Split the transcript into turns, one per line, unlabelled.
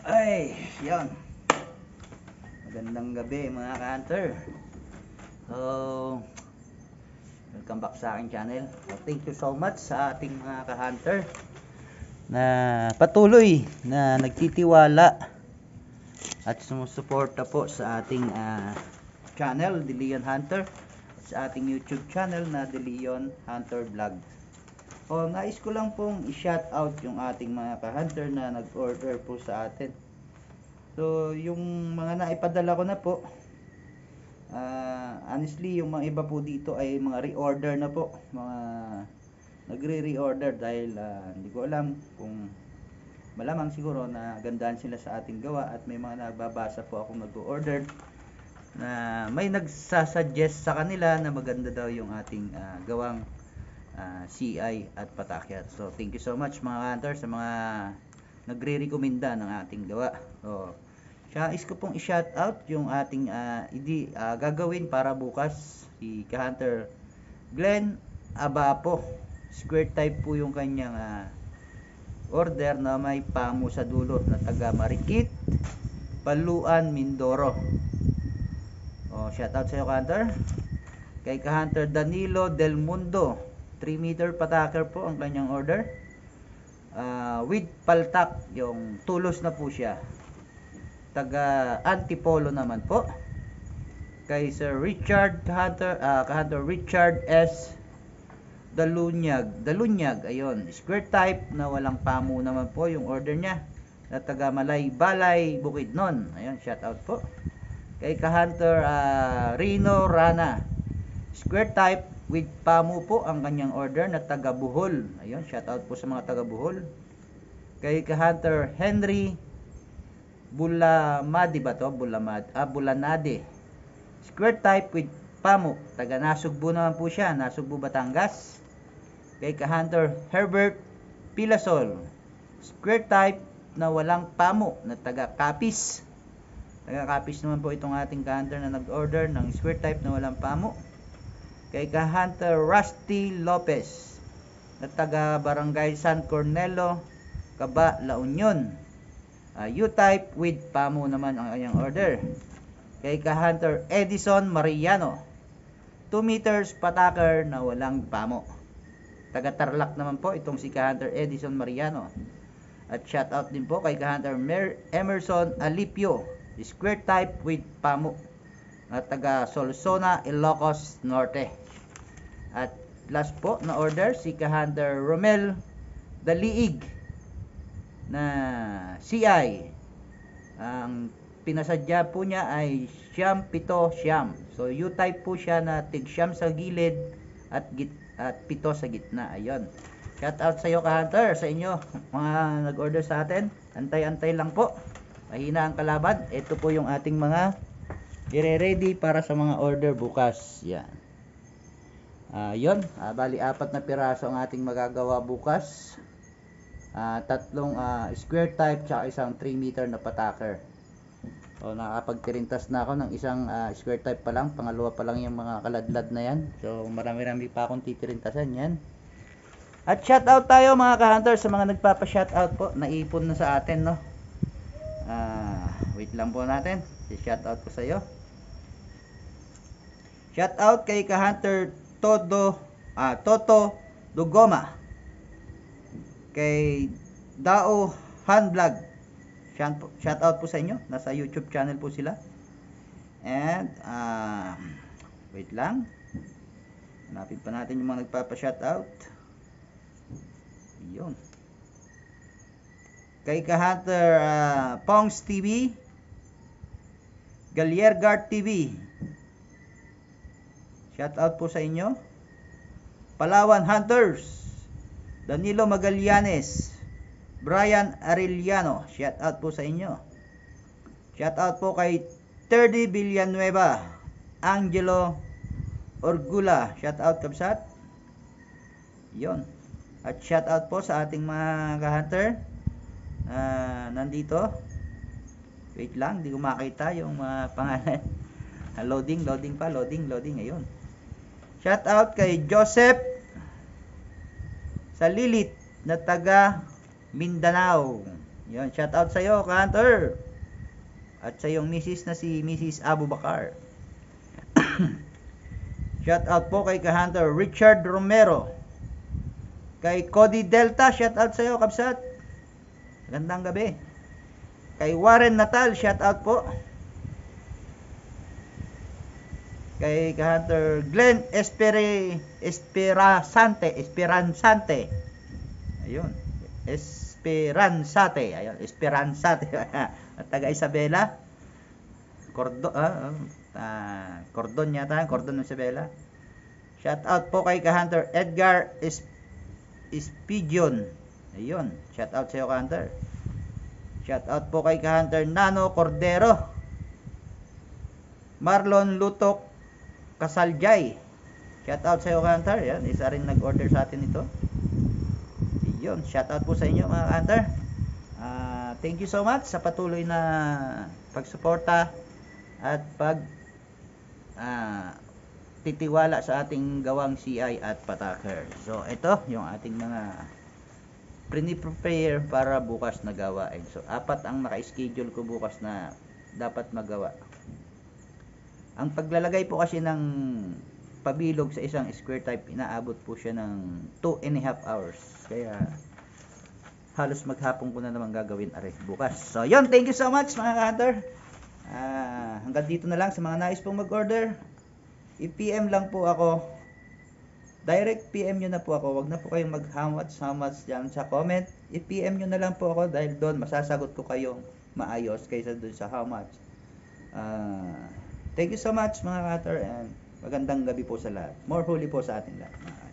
Ay, yan. Magandang gabi mga ka-hunter. So, welcome back sa aking channel. So, thank you so much sa ating mga ka-hunter na patuloy na nagtitiwala at sumusuporta po sa ating channel, De Leon Hunter, at sa ating YouTube channel na De Leon Hunter Vlog. O, nais ko lang pong i-shout out yung ating mga ka-hunter na nag-order po sa atin. So, yung mga naipadala ko na po, honestly, yung mga iba po dito ay mga reorder na po. Mga nagre-reorder dahil hindi ko alam kung malamang siguro na gandaan sila sa ating gawa at may mga nagbabasa po akong nag-order na may nagsasuggest sa kanila na maganda daw yung ating gawang CI at patakyat. So, thank you so much mga hunter sa mga nagre-rekomenda ng ating gawa. So, is ko pong i-shout out yung ating gagawin para bukas si ka-hunter Glenn Abapo. Square type po yung kanyang order na may pamo sa dulo na taga Marikit, Paluan, Mindoro. Shout out sa iyo ka-hunter. Kay ka-hunter Danilo Del Mundo, 3 meter pataker po ang kanyang order. With paltak, yung tulos na po siya. Taga Antipolo naman po. Kay Sir Richard ka-hunter Richard S. Dalunyag, ayun. Square type na walang pamo naman po yung order niya. Na taga Malay Balay, Bukidnon. Ayun, shout out po. Kay ka-hunter Rino Rana, square type with pamo po ang kanyang order na taga Bohol. Ayun, shout out po sa mga taga Bohol. Kay ka-hunter Henry Bulamadi ba to? Bulanade. Square type with pamo. Taga Nasugbu naman po siya. Nasugbu, Batangas. Kay ka-hunter Herbert Pilasol. Square type na walang pamo na taga Capiz. Taga Capiz naman po itong ating ka-hunter na nag-order ng square type na walang pamo. Kay ka-hunter Rusty Lopez na taga Barangay San Cornelo, Caba, La Union. U-type with pamo naman ang kanyang order. Kay ka-hunter Edison Mariano, 2 meters pataker na walang pamo. Taga Tarlac naman po itong si ka-hunter Edison Mariano. At shout out din po kay ka-hunter Emerson Alipio, square type with pamo na taga Solsona, Ilocos Norte. At last po na order si ka-hunter Romel Daliig na CI. Ang pinasadya po niya ay siyam, pito, siyam. So U-type po siya na tig siyam sa gilid at pito sa gitna. Ayun. Shout out sa iyo ka-hunter, sa inyo mga nag-order sa atin. Antay-antay lang po. Mahina ang kalaban. Ito po yung ating mga i-ready para sa mga order bukas. Yan. Yun. Bali 4 na piraso ang ating magagawa bukas. 3 square type tsaka isang 3 meter na pataker. So nakapagtirintas na ako ng isang square type pa lang, pangalawa pa lang yung mga kaladlad na yan. So marami-rami pa akong titirintasan yan. At shout out tayo mga ka-hunter sa mga nagpapa-shout out po, naipon na sa atin, no. Wait lang po natin. I-shout out ko sa iyo. Shout out kay ka-hunter Toto Dugoma. Kay Dao Han Vlog. Shout out po sa inyo. Nasa YouTube channel po sila. And wait lang. Hanapin pa natin yung mga nagpapa-shout out. Yun. Kay ka-hunter Pongs TV, Galiergard TV. Shout out po sa inyo. Palawan Hunters, Danilo Magallanes, Brian Arellano, shout out po sa inyo. Shout out po kay Terdy Villanueva, Angelo Orgula, shout out kabsat. Yon. At shout out po sa ating mga ka-hunter nandito. Wait lang, hindi ko makita yung mga pangalan. Loading pa, loading, ayun. Shout out kay Joseph Salilit na taga Mindanao. Yun, shout out sa iyo, Hunter. At sa iyong misis na si Mrs. Abu Bakar. Shout out po kay Hunter Richard Romero. Kay Cody Delta, shout out sa iyo, Kabsat. Magandang gabi. Kay Warren Natal, shout out po. Kay Hunter Glenn Esperanzante. Ayun. Esperanzate. Ayun, Esperanzate. At taga Isabela. Cordon yata, Cordon ng Isabela. Shout out po kay Hunter Edgar Espidion. Ayun, shout out sa iyo, Hunter. Shout out po kay Hunter Nano Cordero. Marlon Lutok Kasaljay. Shout out sa iyo, Hunter. Yan, isa rin nag-order sa atin ito. Yun, shout out po sa inyo, mga Hunter. Thank you so much sa patuloy na pagsuporta at titiwala sa ating gawang CI at Pataker. So ito yung ating mga pre-prepare para bukas na gawain. So 4 ang naka-schedule ko bukas na dapat magawa. Ang paglalagay po kasi ng pabilog sa isang square type, inaabot po siya ng 2.5 hours. Kaya halos maghapon ko na naman gagawin bukas. So yun, thank you so much mga ka-hunter. Hanggang dito na lang sa mga nais pong mag-order. I-PM lang po ako. Direct PM nyo na po ako. Wag na po kayong how much dyan sa comment. I-PM nyo na lang po ako dahil doon masasagot ko kayong maayos kaysa doon sa how much. Thank you so much mga ka-hunter and magandang gabi po sa lahat. More huli po sa ating lahat.